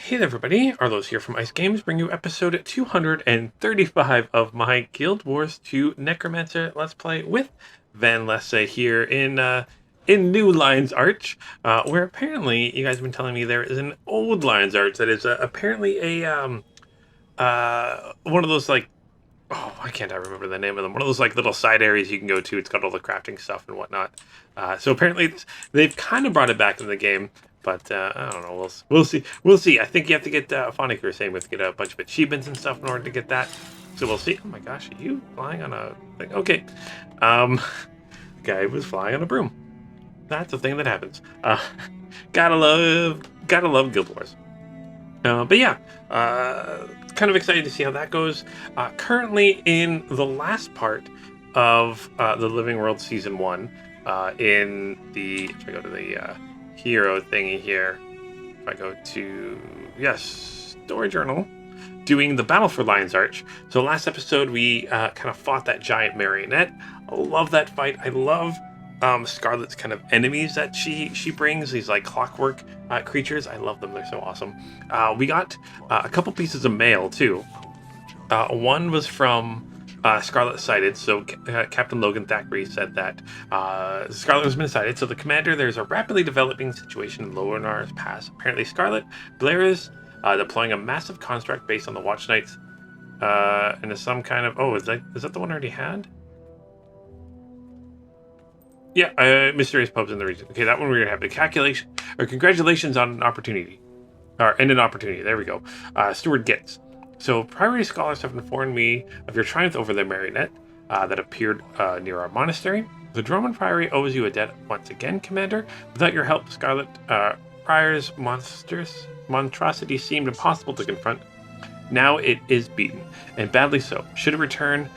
Hey there everybody, Arlos here from Ice Games, bring you episode 235 of my Guild Wars 2 Necromancer Let's Play with Van Lessa here in New Lion's Arch, where apparently you guys have been telling me there is an old Lion's Arch that is apparently one of those like, oh, why can't I remember the name of them? One of those like little side areas you can go to. It's got all the crafting stuff and whatnot. So apparently they've kind of brought it back in the game, but I don't know. We'll see. We'll see. I think you have to get Phonic was saying we have to get a bunch of achievements and stuff in order to get that. So we'll see. Oh my gosh, are you flying on a thing? Okay. Guy was flying on a broom. That's a thing that happens. Gotta love Guild Wars. But yeah, kind of excited to see how that goes. Currently in the last part of the Living World Season 1, in the, if I go to the hero thingy here, if I go to, yes, Story Journal, doing the Battle for Lion's Arch. So last episode we kind of fought that giant marionette. I love that fight. I love Scarlet's kind of enemies that she brings, these like clockwork creatures. I love them. They're so awesome. We got a couple pieces of mail too. One was from Scarlet Sighted. So Captain Logan Thackeray said that Scarlet has been sighted. So the commander, there's a rapidly developing situation in Lower Nars Pass. Apparently Scarlet Blair is deploying a massive construct based on the Watch Knights and is some kind of, is that the one I already had? Yeah, mysterious pubs in the region. Okay, that one we're gonna have. Congratulations on an opportunity, and an opportunity. There we go. Steward Gets. So, Priory scholars have informed me of your triumph over the marionette that appeared near our monastery. The Drummond Priory owes you a debt once again, Commander. Without your help, Scarlet Prior's monstrosity seemed impossible to confront. Now it is beaten, and badly so. Should it return,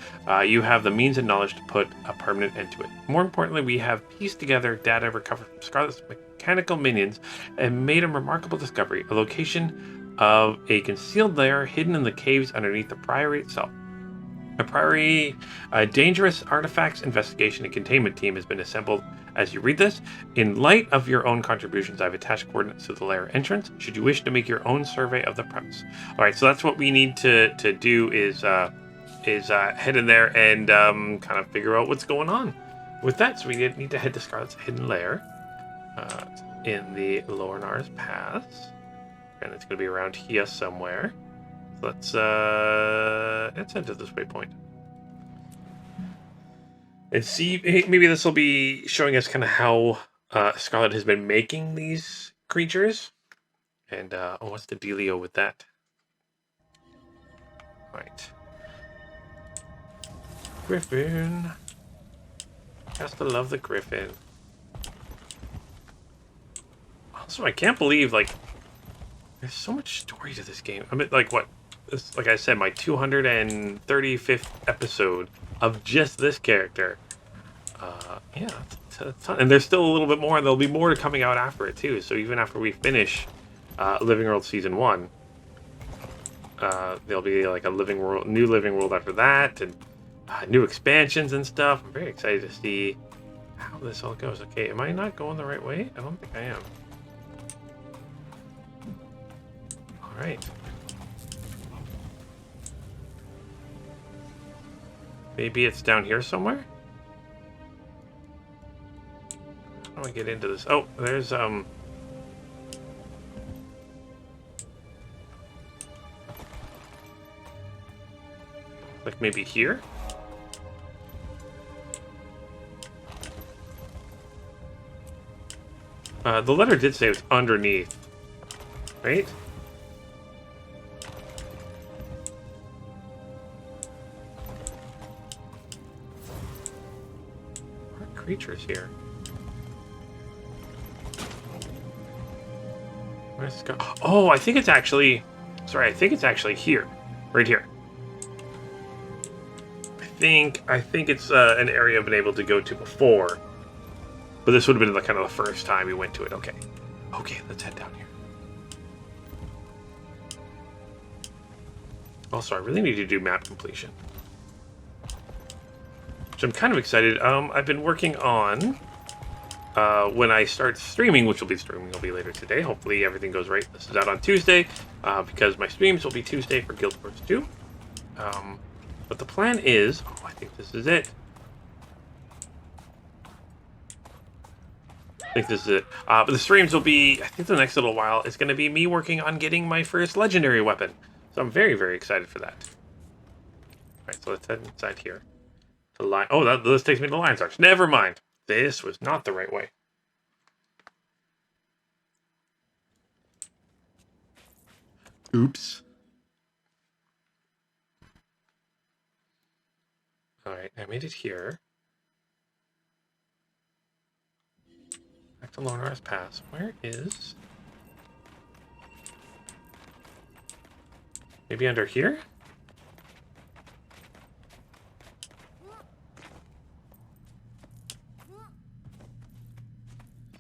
you have the means and knowledge to put a permanent end to it. More importantly, we have pieced together data recovered from Scarlet's mechanical minions and made a remarkable discovery, a location of a concealed lair hidden in the caves underneath the Priory itself. A dangerous artifacts investigation and containment team has been assembled. As you read this, in light of your own contributions, I've attached coordinates to the lair entrance, should you wish to make your own survey of the premise. All right, so that's what we need to do is head in there and kind of figure out what's going on with that. So we need to head to Scarlet's hidden lair in the Lower Nars Pass, and it's going to be around here somewhere. Let's head to this waypoint and see. Maybe this will be showing us kind of how Scarlet has been making these creatures, and what's the dealio with that? All right, Griffin. Has to love the Griffin. Also, I can't believe like there's so much story to this game. I mean, like what? This, like I said, my 235th episode of just this character. Yeah, it's a ton. And there's still a little bit more, and there'll be more coming out after it too. So even after we finish Living World Season 1, there'll be like a new Living World after that, and new expansions and stuff. I'm very excited to see how this all goes. Okay, am I not going the right way? I don't think I am. All right. Maybe it's down here somewhere? How do I get into this? Oh, there's, like maybe here? The letter did say it was underneath, right? Creatures here. Where's this go? Oh, I think it's actually. Sorry, I think it's actually here, right here. I think it's an area I've been able to go to before, but this would have been the kind of the first time we went to it. Okay, let's head down here. Also, I really need to do map completion. So I'm kind of excited. I've been working on when I start streaming, which will be later today. Hopefully everything goes right. This is out on Tuesday, because my streams will be Tuesday for Guild Wars 2. But the plan is, oh, I think this is it. But the streams will be, I think the next little while is going to be me working on getting my first legendary weapon. So I'm very, very excited for that. Alright, so let's head inside here. The line. Oh, this takes me to the Lion's Arch. Never mind. This was not the right way. Oops. Alright, I made it here. Back to Lonor's Pass. Where is... Maybe under here?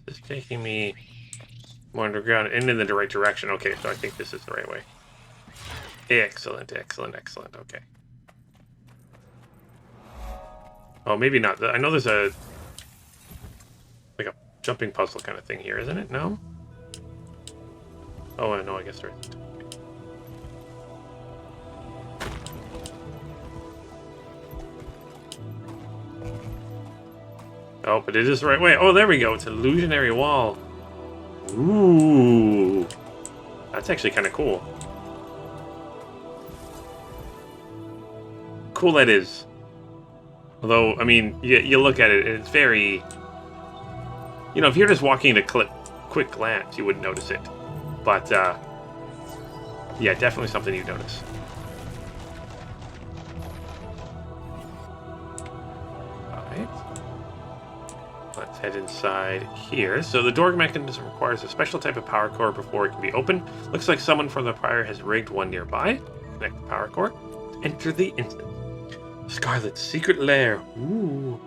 This is taking me more underground and in the right direction. Okay, so I think this is the right way. Excellent, excellent, excellent. Okay. Oh, maybe not. I know there's a... like a jumping puzzle kind of thing here, isn't it? No? Oh, no, I guess there isn't. Oh, but it is the right way. Oh, there we go. It's an illusionary wall. Ooh. That's actually kind of cool. Cool that is. Although, I mean, you look at it, and it's very... You know, if you're just walking at a quick glance, you wouldn't notice it. But, yeah, definitely something you'd notice. Alright. Let's head inside here. So the door mechanism requires a special type of power core before it can be opened. Looks like someone from the Prior has rigged one nearby. Connect the power core. Enter the instant. Scarlet's secret lair. Ooh.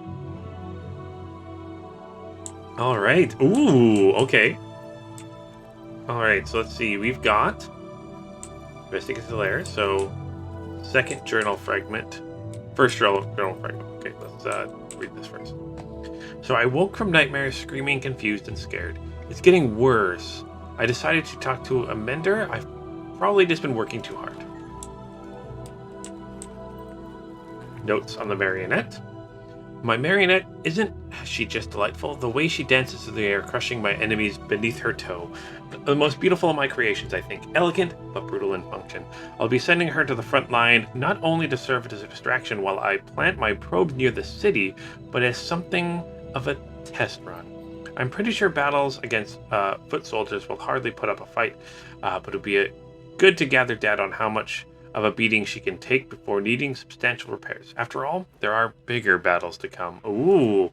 Alright. Ooh, okay. Alright, so let's see. We've got... Investigate the lair. So, second journal fragment. First journal fragment. Okay, let's read this first. So I woke from nightmares screaming, confused, and scared. It's getting worse. I decided to talk to a mender. I've probably just been working too hard. Notes on the marionette. My marionette isn't she just delightful? The way she dances through the air, crushing my enemies beneath her toe. The most beautiful of my creations, I think. Elegant, but brutal in function. I'll be sending her to the front line, not only to serve as a distraction while I plant my probes near the city, but as something of a test run. I'm pretty sure battles against foot soldiers will hardly put up a fight, but it'll be good to gather data on how much of a beating she can take before needing substantial repairs. After all, there are bigger battles to come. Ooh,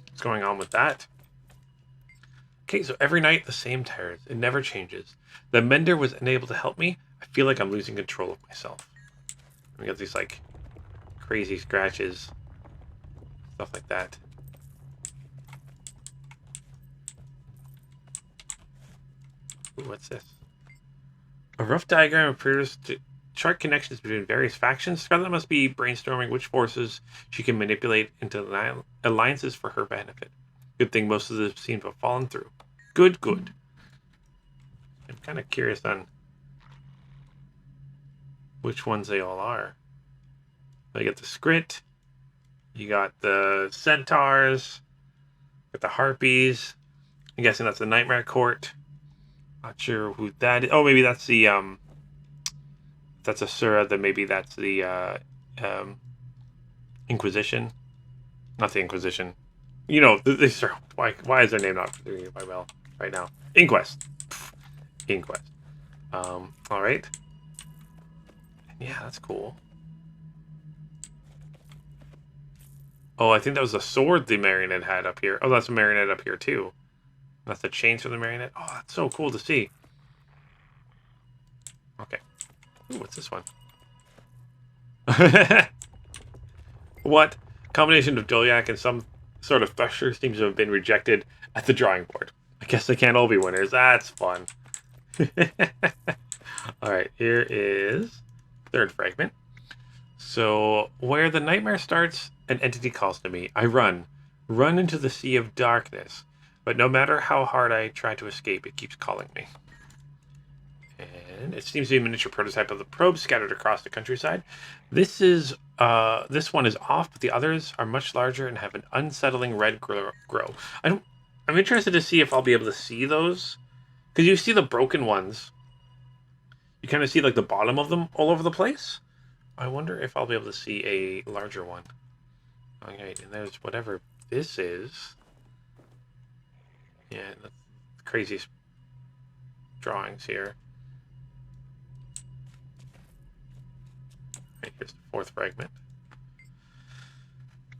what's going on with that? Okay, so every night the same terrors. It never changes. The mender was unable to help me. I feel like I'm losing control of myself. We got these like crazy scratches, stuff like that. Ooh, what's this? A rough diagram appears to chart connections between various factions. Scarlet must be brainstorming which forces she can manipulate into alliances for her benefit. Good thing most of them seem to have fallen through. Good, good. I'm kind of curious on which ones they all are. You got the Skrit, you got the Centaurs, you got the Harpies. I'm guessing that's the Nightmare Court. Not sure who that is. Oh, maybe that's the that's Asura, then maybe that's the Inquisition. Not the Inquisition. You know, why is their name not doing it by well right now? Inquest. Inquest. Alright. Yeah, that's cool. Oh, I think that was a sword the marionette had up here. Oh, that's a marionette up here too. That's the chains for the marionette. Oh, that's so cool to see. Okay. Ooh, what's this one? What? Combination of Doliac and some sort of Fissure seems to have been rejected at the drawing board. I guess they can't all be winners. That's fun. Alright, here is third fragment. So, where the nightmare starts, an entity calls to me. I run. Run into the sea of darkness. But no matter how hard I try to escape, it keeps calling me. And it seems to be a miniature prototype of the probe scattered across the countryside. This one is off, but the others are much larger and have an unsettling red glow. I'm interested to see if I'll be able to see those, because you see the broken ones. You kind of see like the bottom of them all over the place. I wonder if I'll be able to see a larger one. Okay, and there's whatever this is. Yeah, that's the craziest drawings here. Right, here's the fourth fragment.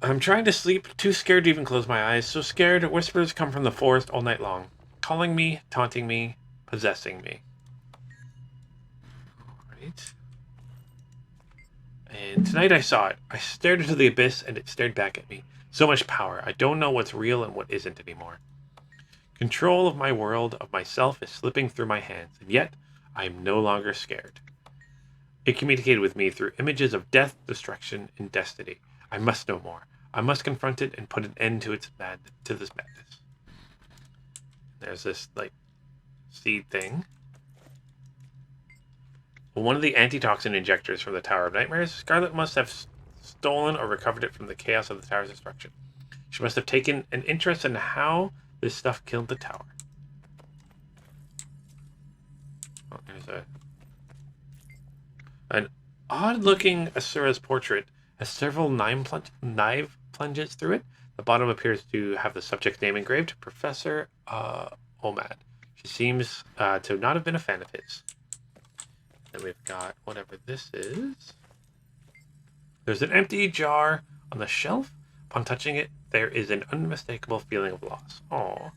I'm trying to sleep, too scared to even close my eyes. So scared, whispers come from the forest all night long, calling me, taunting me, possessing me. Alright. And tonight I saw it. I stared into the abyss and it stared back at me. So much power. I don't know what's real and what isn't anymore. Control of my world, of myself, is slipping through my hands, and yet I am no longer scared. It communicated with me through images of death, destruction, and destiny. I must know more. I must confront it and put an end to this madness. There's this, like, seed thing. Well, one of the antitoxin injectors from the Tower of Nightmares, Scarlet must have stolen or recovered it from the chaos of the tower's destruction. She must have taken an interest in how this stuff killed the tower. Oh, there's an odd-looking Asura's portrait has several knife plunges through it. The bottom appears to have the subject's name engraved, Professor Omad. She seems to not have been a fan of his. Then we've got whatever this is. There's an empty jar on the shelf. Upon touching it, there is an unmistakable feeling of loss. Aww.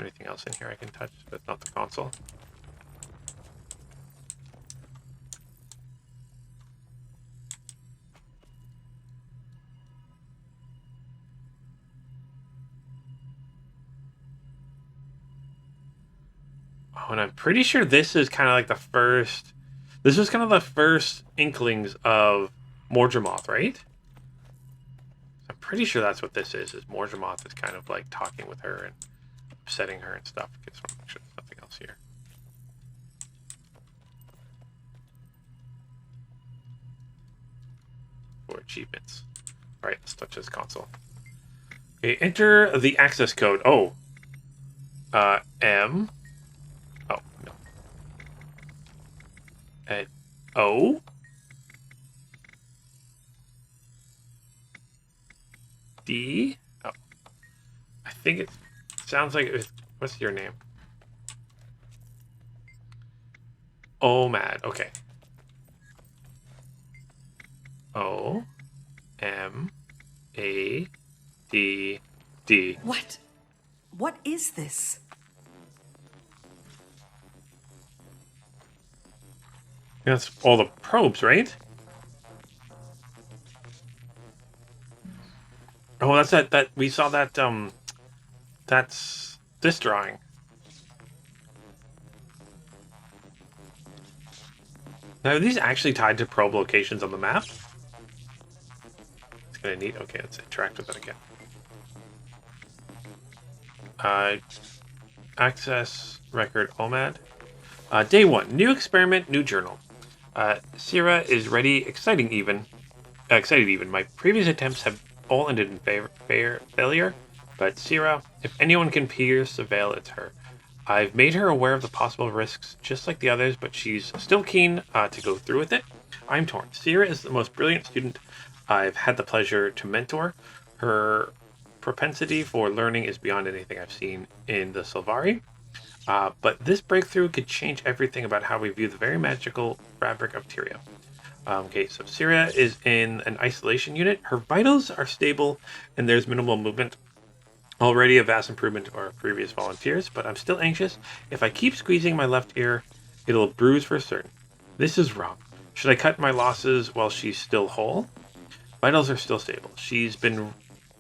Anything else in here I can touch that's not the console? Oh, and I'm pretty sure this is kind of like the first... This was kind of the first inklings of Mordramoth, right? I'm pretty sure that's what this is Mordramoth is kind of like talking with her and upsetting her and stuff. I just want to make sure there's nothing else here. For achievements. Alright, let's touch this console. Okay, enter the access code. Oh. M. Oh, no. O. D. Oh. I think it sounds like it. What's your name? Omad. Okay. O. M. A. D. D. What? What is this? That's all the probes, right? Oh, that's that we saw that that's this drawing. Now, are these actually tied to probe locations on the map? It's kind of neat. Okay, let's interact with that again. Access record OMAD. Day 1. New experiment, new journal. Sierra is ready, excited even. My previous attempts have all ended in failure, but Sierra, if anyone can pierce the veil, it's her. I've made her aware of the possible risks, just like the others, but she's still keen to go through with it. I'm torn. Sierra is the most brilliant student I've had the pleasure to mentor. Her propensity for learning is beyond anything I've seen in the Sylvari. But this breakthrough could change everything about how we view the very magical fabric of Tyria. Okay, so Sierra is in an isolation unit. Her vitals are stable, and there's minimal movement. Already a vast improvement over previous volunteers, but I'm still anxious. If I keep squeezing my left ear, it'll bruise for certain. This is wrong. Should I cut my losses while she's still whole? Vitals are still stable. She's been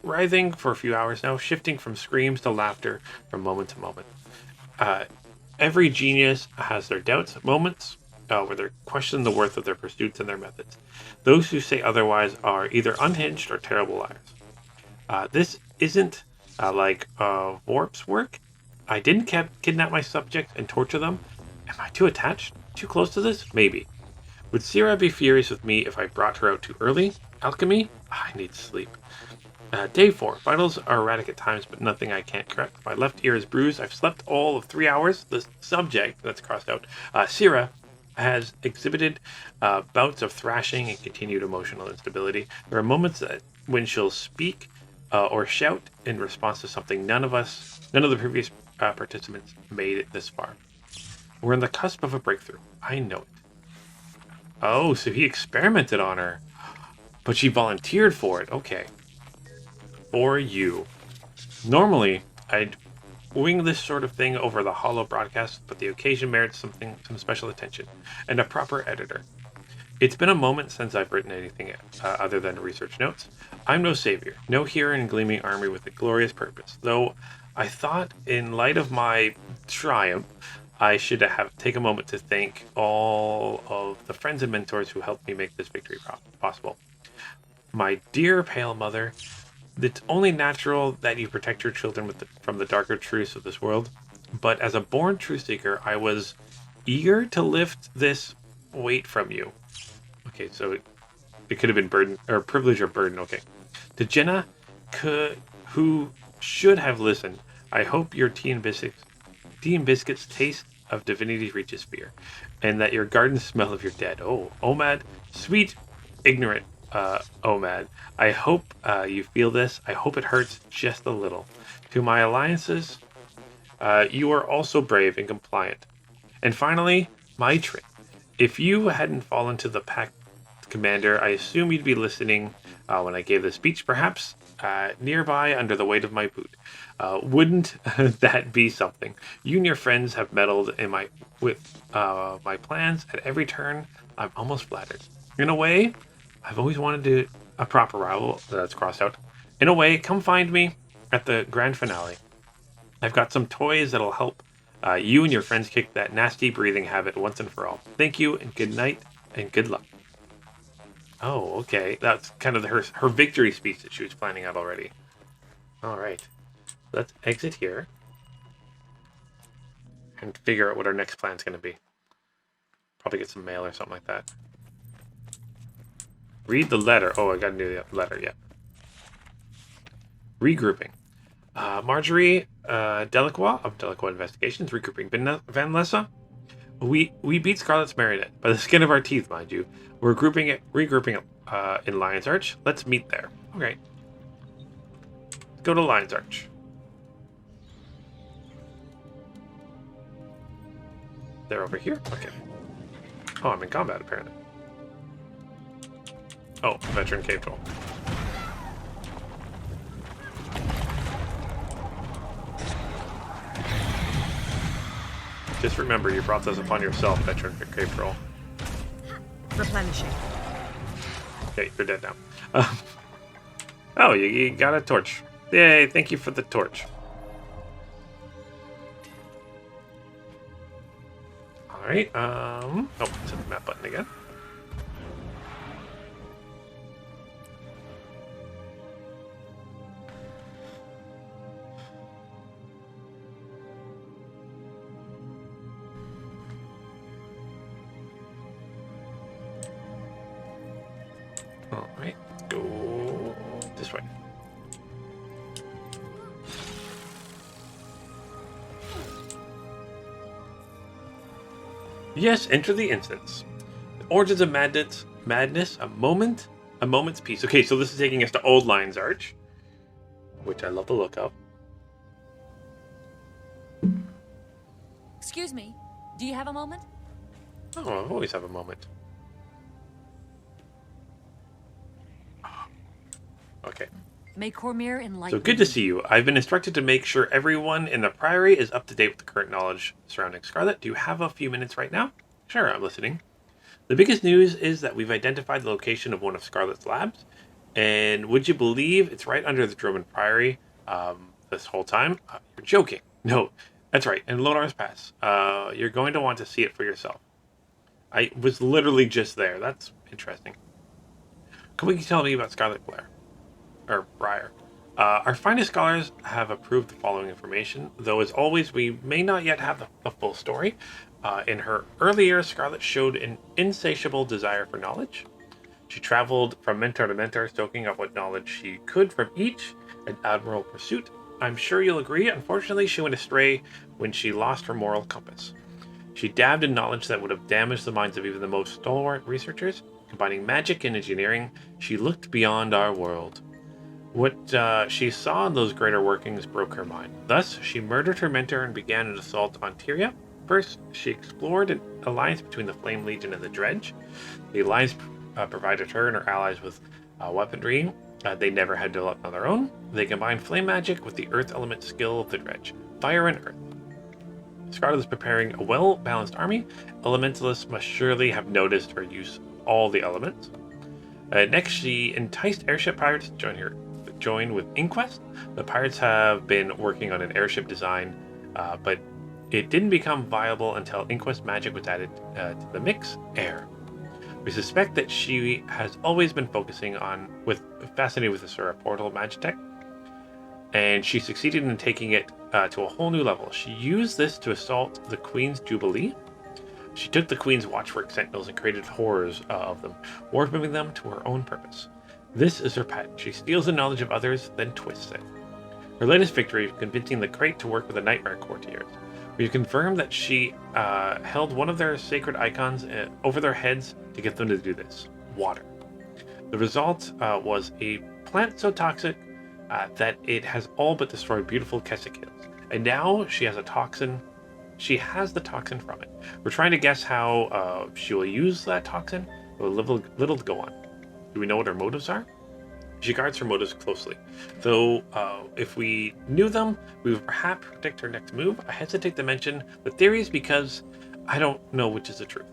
writhing for a few hours now, shifting from screams to laughter from moment to moment. Every genius has their doubts, moments where they question the worth of their pursuits and their methods. Those who say otherwise are either unhinged or terrible liars. This isn't like Warp's work. I didn't kidnap my subjects and torture them. Am I too attached? Too close to this? Maybe. Would Sierra be furious with me if I brought her out too early? Alchemy? I need sleep. Day 4. Vitals are erratic at times, but nothing I can't correct. My left ear is bruised. I've slept all of 3 hours. The subject, that's crossed out, Sierra, has exhibited bouts of thrashing and continued emotional instability. There are moments when she'll speak or shout in response to something none of the previous participants made it this far. We're on the cusp of a breakthrough. I know it. Oh, so he experimented on her, but she volunteered for it. Okay. For you. Normally, I'd wing this sort of thing over the hollow broadcast, but the occasion merits some special attention, and a proper editor. It's been a moment since I've written anything other than research notes. I'm no savior, no hero in gleaming armor with a glorious purpose, though I thought, in light of my triumph, I should take a moment to thank all of the friends and mentors who helped me make this victory possible. My dear pale mother, it's only natural that you protect your children from the darker truths of this world, but as a born truth seeker, I was eager to lift this weight from you. Okay, so it could have been burden or privilege or burden. Okay, to Jenna, who should have listened. I hope your tea and biscuits taste of divinity reaches fear, and that your gardens smell of your dead. Oh, Omad, sweet, ignorant Omad. I hope you feel this. I hope it hurts just a little. To my alliances, you are also brave and compliant. And finally, Maitrin. If you hadn't fallen to the pack commander, I assume you'd be listening when I gave the speech, perhaps nearby under the weight of my boot. Wouldn't that be something? You and your friends have meddled with my plans at every turn. I'm almost flattered. In a way, I've always wanted a proper rival. That's crossed out. In a way, come find me at the grand finale. I've got some toys that'll help you and your friends kick that nasty breathing habit once and for all. Thank you, and good night, and good luck. Oh, okay. That's kind of her victory speech that she was planning out already. All right. Let's exit here and figure out what our next plan's going to be. Probably get some mail or something like that. Read the letter. Oh, I got to do the letter, yeah. Regrouping. Marjorie Delacroix of Delacroix Investigations, regrouping. Van Lessa, we beat Scarlet's Marionette by the skin of our teeth, mind you. We're regrouping it in Lion's Arch. Let's meet there. Okay. Let's go to Lion's Arch. They're over here? Okay. Oh, I'm in combat, apparently. Oh, veteran cave troll. Just remember, you brought this upon yourself, veteran cave troll. Replenishing. Okay, you're dead now. Oh, you got a torch. Yay, thank you for the torch. Alright, oh, it's the map button again. Alright, go this way. Yes, enter the instance. The origins of madness, a moment's peace. Okay, so this is taking us to Old Lion's Arch, which I love the look of. Excuse me, do you have a moment? Oh, I always have a moment. Okay. May Cormier enlighten So good to see you. I've been instructed to make sure everyone in the Priory is up to date with the current knowledge surrounding Scarlet. Do you have a few minutes right now? Sure, I'm listening. The biggest news is that we've identified the location of one of Scarlet's labs. And would you believe it's right under the Drummond Priory this whole time? You're joking. No, that's right. In Lodar's Pass. You're going to want to see it for yourself. I was literally just there. That's interesting. Can you tell me about Scarlet Blair? Or Briar. Our finest scholars have approved the following information, though as always, we may not yet have the full story. In her early years, Scarlet showed an insatiable desire for knowledge. She traveled from mentor to mentor, soaking up what knowledge she could from each, an admirable pursuit. I'm sure you'll agree, unfortunately, she went astray when she lost her moral compass. She dabbed in knowledge that would have damaged the minds of even the most stalwart researchers. Combining magic and engineering, she looked beyond our world. What she saw in those greater workings broke her mind. Thus, she murdered her mentor and began an assault on Tyria. First, she explored an alliance between the Flame Legion and the Dredge. The alliance provided her and her allies with weaponry they never had developed on their own. They combined flame magic with the earth element skill of the Dredge, fire and earth. Scarlet is preparing a well-balanced army. Elementalists must surely have noticed or used all the elements. Next, she enticed airship pirates to join with Inquest. The pirates have been working on an airship design, but it didn't become viable until Inquest magic was added to the mix, air. We suspect that she has always been fascinated with the Fissure portal magitech, and she succeeded in taking it to a whole new level. She used this to assault the Queen's Jubilee. She took the Queen's Watchwork Sentinels and created horrors of them, warping them to her own purpose. This is her pet. She steals the knowledge of others, then twists it. Her latest victory, convincing the Crate to work with the Nightmare Courtiers. We've confirmed that she held one of their sacred icons over their heads to get them to do this. Water. The result was a plant so toxic that it has all but destroyed beautiful Keswick Hills. And now she has a toxin. She has the toxin from it. We're trying to guess how she will use that toxin. Little to go on. Do we know what her motives are? She guards her motives closely. Though, if we knew them, we would perhaps predict her next move. I hesitate to mention the theories because I don't know which is the truth.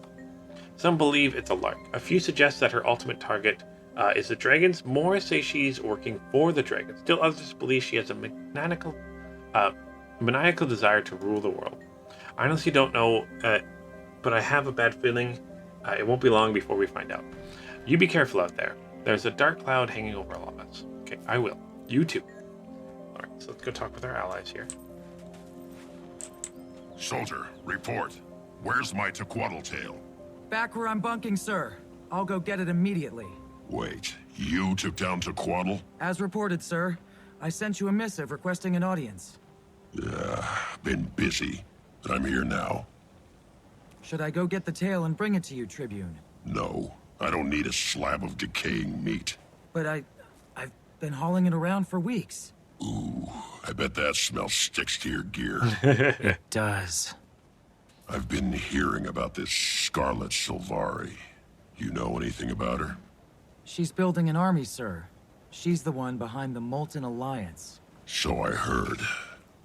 Some believe it's a lark. A few suggest that her ultimate target is the dragons. More say she's working for the dragons. Still others believe she has a maniacal desire to rule the world. I honestly don't know, but I have a bad feeling it won't be long before we find out. You be careful out there. There's a dark cloud hanging over all of us. Okay, I will. You too. Alright, so let's go talk with our allies here. Soldier, report. Where's my Tequatl tail? Back where I'm bunking, sir. I'll go get it immediately. Wait, you took down Tequatl? As reported, sir. I sent you a missive requesting an audience. Been busy. But I'm here now. Should I go get the tail and bring it to you, Tribune? No, I don't need a slab of decaying meat. But I've been hauling it around for weeks. Ooh, I bet that smell sticks to your gear. It does. I've been hearing about this Scarlet Sylvari. You know anything about her? She's building an army, sir. She's the one behind the Molten Alliance. So I heard.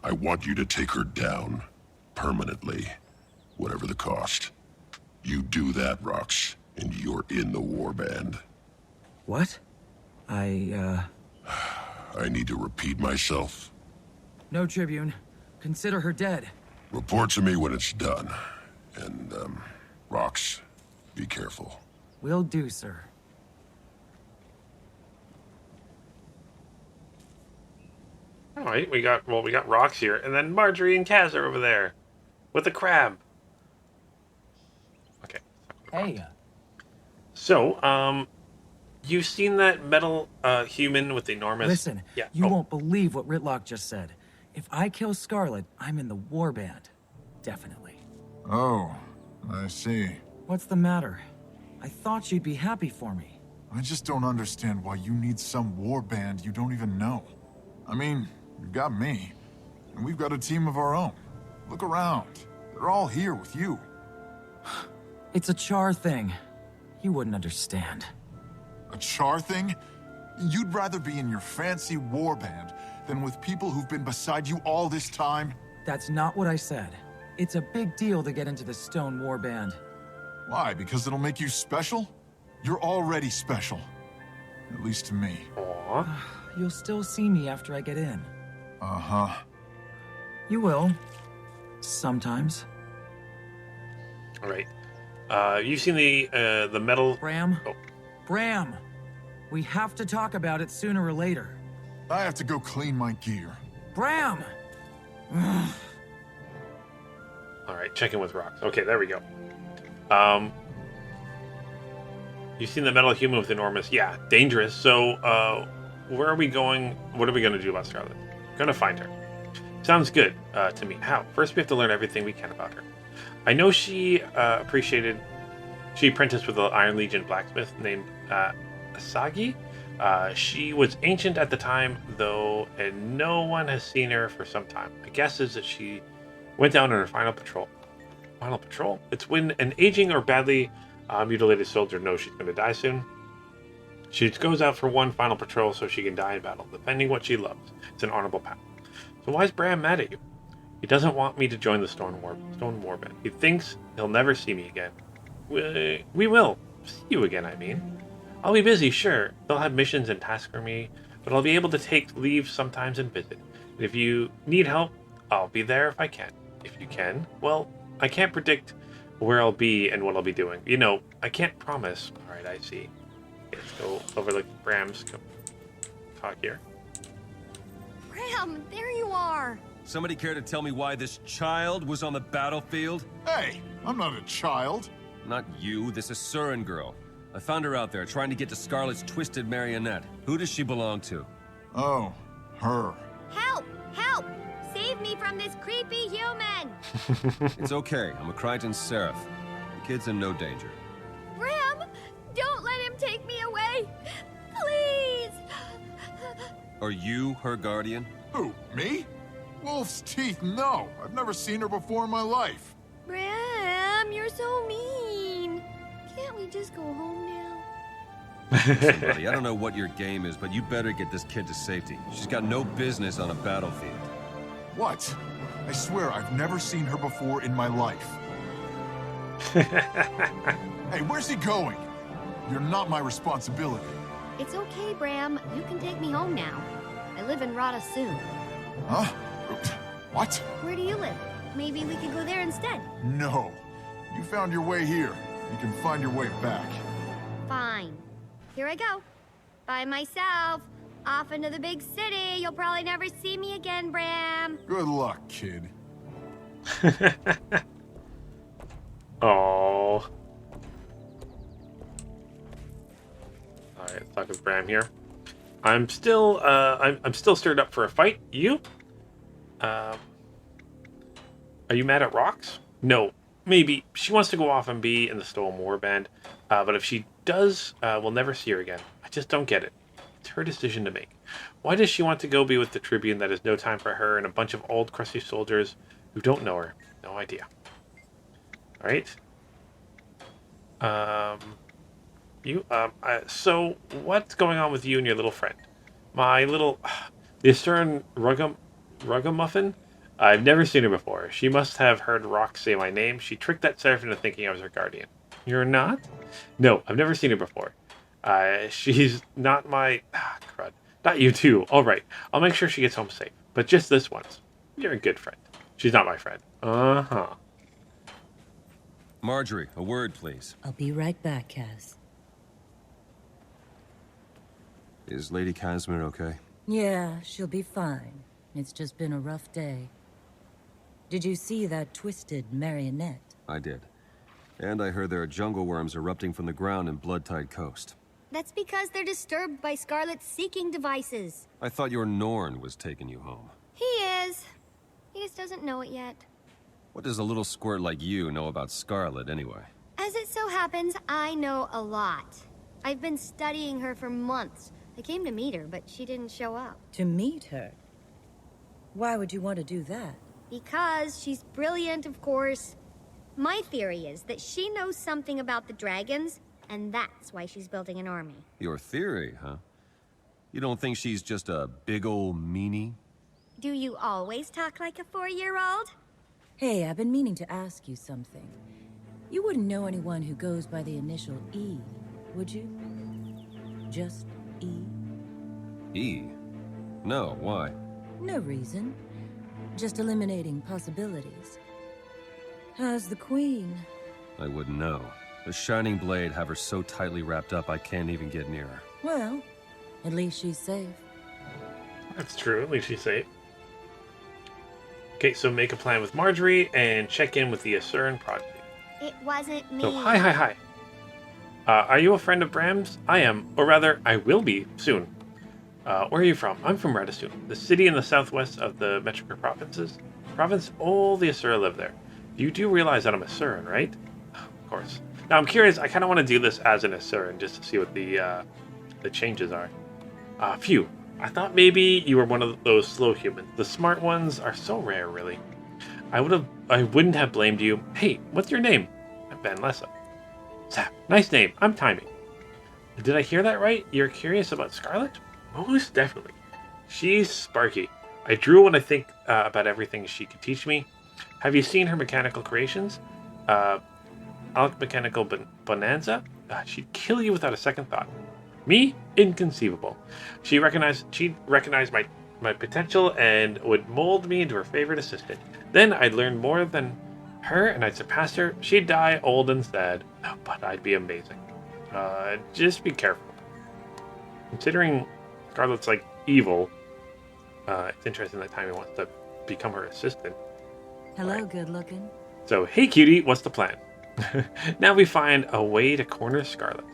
I want you to take her down. Permanently. Whatever the cost. You do that, Rox, and you're in the warband. What? I need to repeat myself. No, Tribune. Consider her dead. Report to me when it's done. And, Rox, be careful. Will do, sir. Alright, we got Rox here, and then Marjorie and Kaz are over there. With the crab. Okay. Hey. So, you've seen that metal human with the enormous... Listen, yeah. you won't believe what Ritlock just said. If I kill Scarlet, I'm in the warband. Definitely. Oh, I see. What's the matter? I thought you'd be happy for me. I just don't understand why you need some warband you don't even know. I mean, you've got me, and we've got a team of our own. Look around. They're all here with you. It's a char thing. You wouldn't understand. A char thing? You'd rather be in your fancy warband than with people who've been beside you all this time? That's not what I said. It's a big deal to get into the Stone Warband. Why? Because it'll make you special? You're already special. At least to me. Aww. You'll still see me after I get in. Uh-huh. You will. Sometimes. Alright. You've seen the metal... Bram? Oh. Bram! We have to talk about it sooner or later. I have to go clean my gear. Bram! All right, check in with rocks. Okay, there we go. You've seen the metal human with enormous, yeah, dangerous. So, where are we going? What are we going to do about Scarlet? Gonna find her. Sounds good to me. How? First, we have to learn everything we can about her. I know she apprenticed with the Iron Legion blacksmith named Asagi. She was ancient at the time, though, and no one has seen her for some time. My guess is that she went down on her final patrol. Final patrol? It's when an aging or badly mutilated soldier knows she's going to die soon. She goes out for one final patrol so she can die in battle, defending what she loves. It's an honorable path. So why is Bram mad at you? He doesn't want me to join the Stone Warband. He thinks he'll never see me again. We will. See you again, I mean. I'll be busy, sure. They'll have missions and tasks for me, but I'll be able to take leave sometimes and visit. And if you need help, I'll be there if I can. If you can, well, I can't predict where I'll be and what I'll be doing. You know, I can't promise. All right, I see. Okay, let's go overlook Bram's talk here. Bram, there you are. Somebody care to tell me why this child was on the battlefield? Hey, I'm not a child. Not you, this is Surin girl. I found her out there trying to get to Scarlet's twisted marionette. Who does she belong to? Oh, her. Help! Help! Save me from this creepy human! It's okay, I'm a Crichton Seraph. The kid's in no danger. Bram! Don't let him take me away! Please! Are you her guardian? Who, me? Wolf's teeth, no. I've never seen her before in my life. Bram, you're so mean. Can't we just go home now? Listen, buddy, I don't know what your game is, but you better get this kid to safety. She's got no business on a battlefield. What? I swear I've never seen her before in my life. Hey, where's he going? You're not my responsibility. It's okay, Bram. You can take me home now. I live in Rada soon. Huh? What? Where do you live? Maybe we could go there instead. No. You found your way here. You can find your way back. Fine. Here I go. By myself. Off into the big city. You'll probably never see me again, Bram. Good luck, kid. Oh. Alright, let's talk with Bram here. I'm still stirred up for a fight. You? Are you mad at Rocks? No. Maybe. She wants to go off and be in the Stolen Warband. But if she does, we'll never see her again. I just don't get it. It's her decision to make. Why does she want to go be with the Tribune that has no time for her and a bunch of old crusty soldiers who don't know her? No idea. Alright. So, what's going on with you and your little friend? My little... the Astern Ruggamuffin? I've never seen her before. She must have heard Rock say my name. She tricked that seraph into thinking I was her guardian. You're not? No, I've never seen her before. She's not my... crud. Not you too. Alright, I'll make sure she gets home safe. But just this once. You're a good friend. She's not my friend. Uh-huh. Marjorie, a word, please. I'll be right back, Kaz. Is Lady Casimir okay? Yeah, she'll be fine. It's just been a rough day. Did you see that twisted marionette? I did. And I heard there are jungle worms erupting from the ground in Bloodtide Coast. That's because they're disturbed by Scarlet's seeking devices. I thought your Norn was taking you home. He is. He just doesn't know it yet. What does a little squirt like you know about Scarlet, anyway? As it so happens, I know a lot. I've been studying her for months. I came to meet her, but she didn't show up. To meet her? Why would you want to do that? Because she's brilliant, of course. My theory is that she knows something about the dragons, and that's why she's building an army. Your theory, huh? You don't think she's just a big old meanie? Do you always talk like a 4-year-old? Hey, I've been meaning to ask you something. You wouldn't know anyone who goes by the initial E, would you? Just E? E? No, why? No reason. Just eliminating possibilities. How's the Queen? I wouldn't know. The Shining Blade have her so tightly wrapped up I can't even get near her. Well, at least she's safe. That's true. At least she's safe. Okay, so make a plan with Marjorie and check in with the Asuran Prodigy. It wasn't me. So, hi. Are you a friend of Bram's? I am, or rather, I will be soon. Where are you from? I'm from Radissoon, the city in the southwest of the Metrica province. All the Asura live there. You do realize that I'm Asuran, right? Of course. Now I'm curious. I kind of want to do this as an Asuran just to see what the changes are. Phew. I thought maybe you were one of those slow humans. The smart ones are so rare, really. I wouldn't have blamed you. Hey, what's your name? I'm Ben Lessa. Zap. Nice name. I'm Timing. Did I hear that right? You're curious about Scarlet? Most definitely. She's sparky. I drew when I think about everything she could teach me. Have you seen her mechanical creations? Mechanical Bonanza? She'd kill you without a second thought. Me? Inconceivable. She'd recognize my potential and would mold me into her favorite assistant. Then I'd learn more than her and I'd surpass her. She'd die old and sad, but I'd be amazing. Just be careful. Considering Scarlet's like evil, it's interesting that Timmy wants to become her assistant. Hello, Right. good looking. So, hey cutie, what's the plan? Now we find a way to corner Scarlet.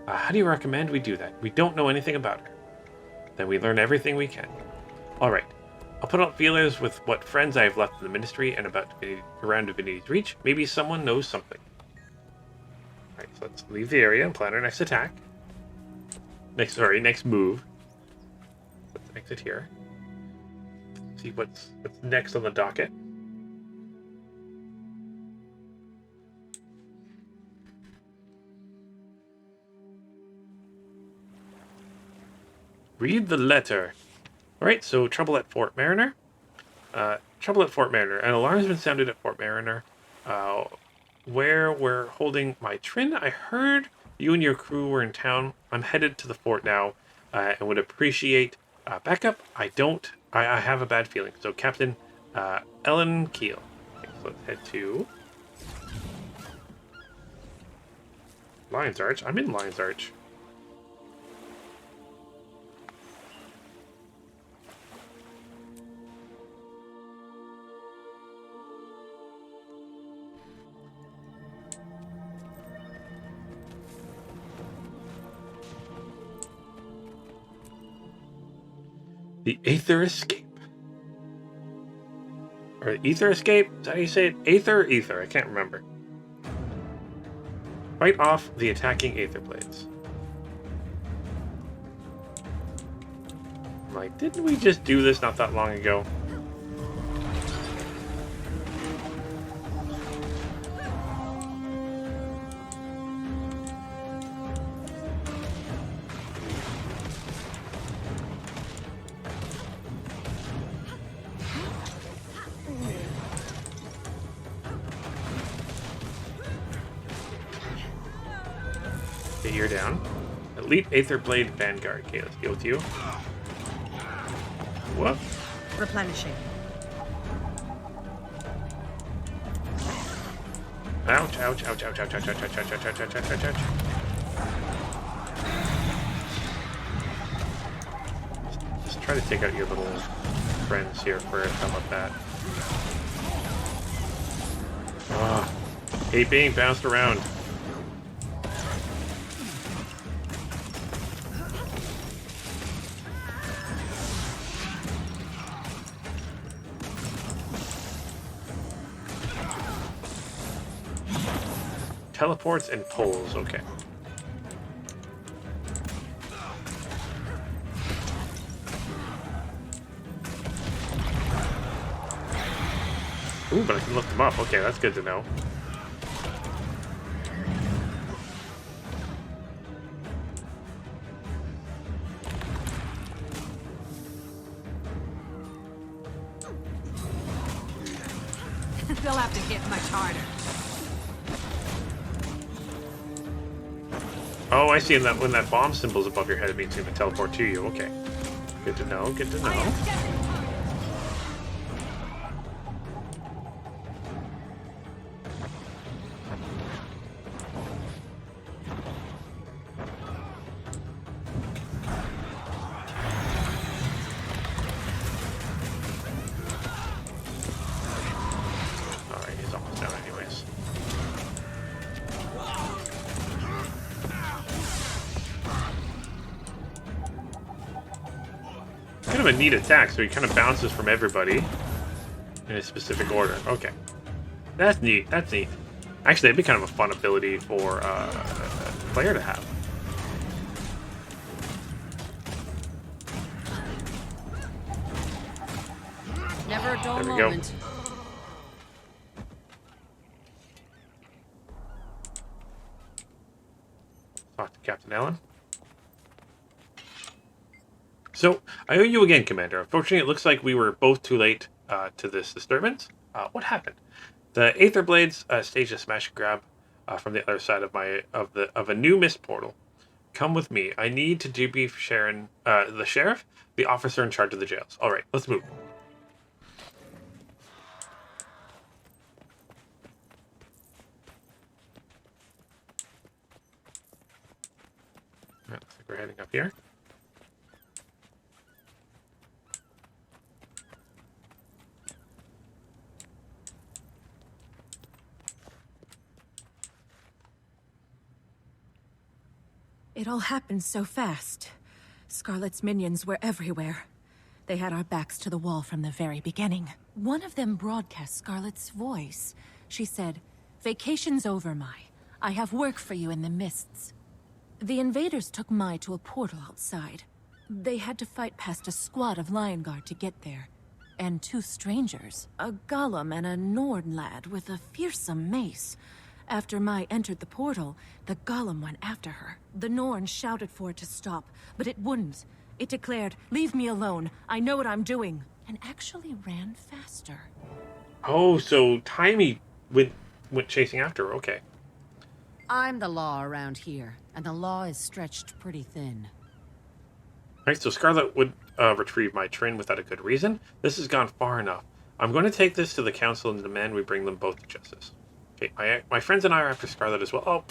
How do you recommend we do that? We don't know anything about her. Then we learn everything we can. Alright, I'll put out feelers with what friends I have left in the ministry and around Divinity's Reach. Maybe someone knows something. Alright, so let's leave the area and plan our next attack. Next move. Let's exit here. See what's next on the docket. Read the letter. Alright, so trouble at Fort Mariner. Trouble at Fort Mariner. An alarm's been sounded at Fort Mariner, where we're holding my Trin. I heard you and your crew were in town. I'm headed to the fort now, and would appreciate backup. I have a bad feeling. So, Captain Ellen Keel. Okay, so let's head to Lion's Arch. I'm in Lion's Arch. The Aether Escape. Or Ether Escape? Is that how you say it? Aether or Ether? I can't remember. Fight off the attacking Aether Blades. I'm like, didn't we just do this not that long ago? Okay, you're down. Elite Aether Blade Vanguard. Okay, let's deal with you. Whoop. Replenishing. Ouch, ouch, ouch, ouch, ouch, ouch, ouch, ouch, ouch, ouch, ouch, ouch, ouch, ouch. Just try to take out your little friends here first. How about that? Hate being bounced around. Teleports and pulls, okay. Ooh, but I can lift them up. Okay, that's good to know. They'll have to hit much harder. Oh, I see that when that bomb symbol's above your head, it means it's going to teleport to you. Okay. Good to know, good to know. kind of a neat attack, so he kind of bounces from everybody in a specific order. Okay. That's neat. That's neat. Actually, that'd be kind of a fun ability for a player to have. Never a dull There we go. moment. Talk to Captain Allen. So, I owe you again, Commander. Unfortunately, it looks like we were both too late to this disturbance. What happened? The Aether Blades staged a smash and grab from the other side of a new mist portal. Come with me. I need to debrief the sheriff, the officer in charge of the jails. All right, let's move. All right, looks like we're heading up here. It all happened so fast. Scarlet's minions were everywhere. They had our backs to the wall from the very beginning. One of them broadcast Scarlet's voice. She said, "Vacation's over, Mai. I have work for you in the mists." The invaders took Mai to a portal outside. They had to fight past a squad of Lion Guard to get there. And two strangers, a golem and a Nord lad with a fearsome mace. After Mai entered the portal, the golem went after her. The Norn shouted for it to stop, but it wouldn't. It declared, "Leave me alone. I know what I'm doing," and actually ran faster. Oh, so Timey went chasing after her. Okay. I'm the law around here, and the law is stretched pretty thin. All right, so Scarlet would retrieve my Trin without a good reason. This has gone far enough. I'm going to take this to the council and demand we bring them both to justice. Okay, my friends and I are after Scarlet as well. Oh,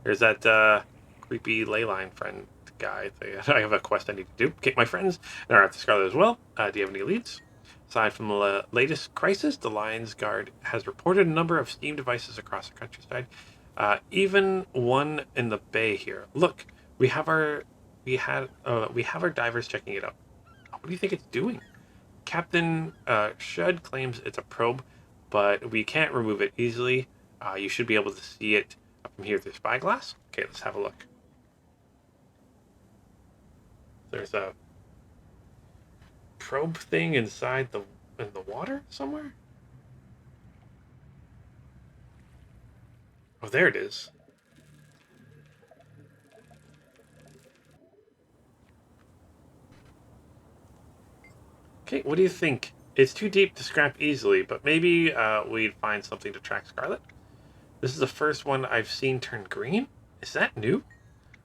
there's that creepy leyline friend guy. I have a quest I need to do. Okay, my friends are after Scarlet as well. Do you have any leads? Aside from the latest crisis, the Lions Guard has reported a number of steam devices across the countryside. Even one in the bay here. Look, we have our divers checking it out. What do you think it's doing? Captain Shud claims it's a probe, but we can't remove it easily. You should be able to see it from here through spyglass. Okay, let's have a look. There's a probe thing inside the water somewhere. Oh, there it is. Okay, what do you think? It's too deep to scrap easily, but maybe we'd find something to track Scarlet. This is the first one I've seen turn green. Is that new?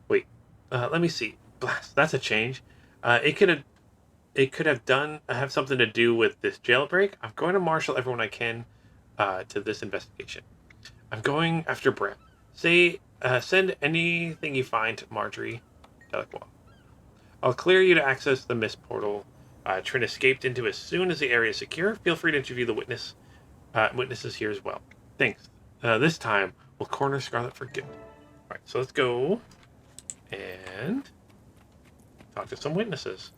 Wait, let me see. Blast, that's a change. It could have something to do with this jailbreak. I'm going to marshal everyone I can to this investigation. I'm going after Brett. Send anything you find to Marjorie Delacroix. I'll clear you to access the mist portal. Trin escaped into as soon as the area is secure. Feel free to interview the witnesses here as well. Thanks. This time, we'll corner Scarlet for good. Alright, so let's go and talk to some witnesses.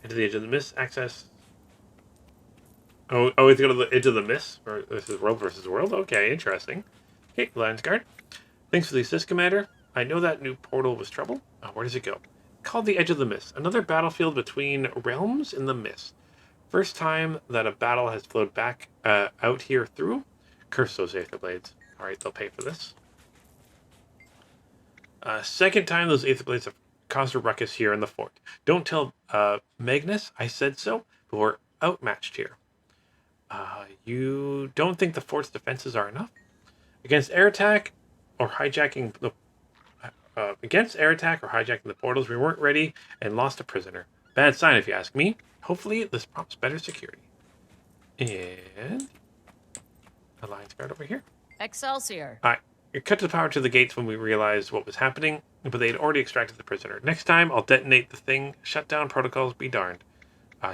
Into the edge of the mist, access. Oh, it's go to the edge of the mist? Or this is world versus world? Okay, interesting. Okay, Lions Guard. Thanks for the assist, Commander. I know that new portal was trouble. Where does it go? Called the Edge of the Mist. Another battlefield between realms in the mist. First time that a battle has flowed back out here through. Curse those Aether Blades. Alright, they'll pay for this. Second time those Aether Blades have caused a ruckus here in the fort. Don't tell Magnus I said so, but we're outmatched here. You don't think the fort's defenses are enough? Against air attack or hijacking the portals, we weren't ready and lost a prisoner. Bad sign if you ask me. Hopefully this prompts better security. And Alliance Guard over here. Excelsior. It cut the power to the gates when we realized what was happening, but they had already extracted the prisoner. Next time, I'll detonate the thing. Shut down protocols, be darned.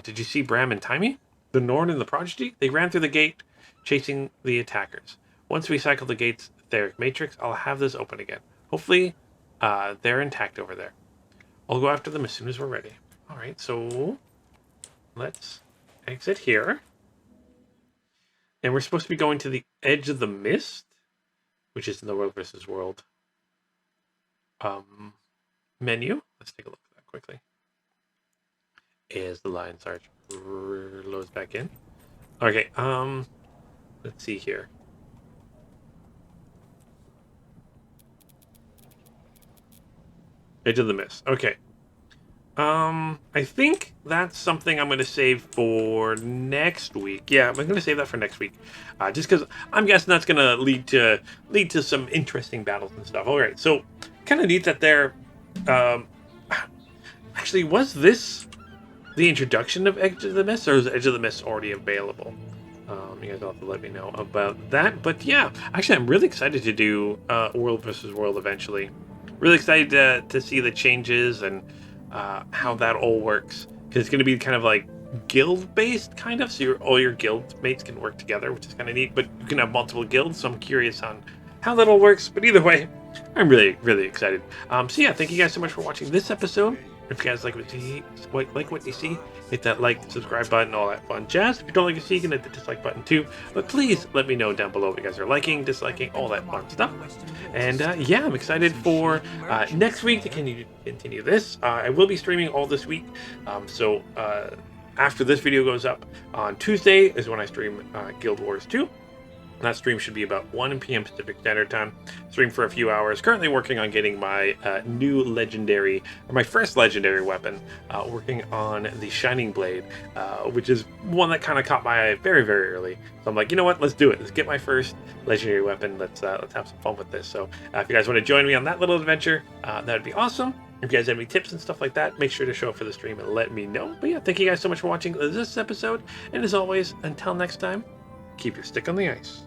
Did you see Bram and Timey? The Norn and the Prodigy? They ran through the gate, chasing the attackers. Once we cycle the gate's etheric matrix, I'll have this open again. Hopefully, they're intact over there. I'll go after them as soon as we're ready. All right, so let's exit here. And we're supposed to be going to the Edge of the Mist, which is in the World versus World menu. Let's take a look at that quickly. As the Lion Sarge loads back in. Okay, let's see here. Edge of the Mist. Okay. I think that's something I'm going to save for next week. Yeah, I'm going to save that for next week, just because I'm guessing that's going to lead to some interesting battles and stuff. All right, so kind of neat that there. Actually, was this the introduction of Edge of the Mist, or is Edge of the Mist already available? You guys will have to let me know about that. But yeah, actually, I'm really excited to do World versus World eventually. Really excited to see the changes and how that all works, because it's going to be kind of like guild based, kind of. So all your guild mates can work together, which is kind of neat. But you can have multiple guilds, so I'm curious on how that all works. But either way, I'm really excited. So yeah, thank you guys so much for watching this episode. If you guys like what you see, hit that like, subscribe button, all that fun jazz. If you don't like what you see, you can hit the dislike button too. But please let me know down below if you guys are liking, disliking, all that fun stuff. And yeah, I'm excited for next week to continue this. I will be streaming all this week. So after this video goes up on Tuesday is when I stream Guild Wars 2. That stream should be about 1 p.m. Pacific Standard Time. Stream for a few hours. Currently working on getting my new legendary, or my first legendary weapon, working on the Shining Blade, which is one that kind of caught my eye very early. So I'm like, you know what, let's do it. Let's get my first legendary weapon. Let's have some fun with this. So if you guys want to join me on that little adventure, that'd be awesome. If you guys have any tips and stuff like that, make sure to show up for the stream and let me know. But yeah, thank you guys so much for watching this episode. And as always, until next time, keep your stick on the ice.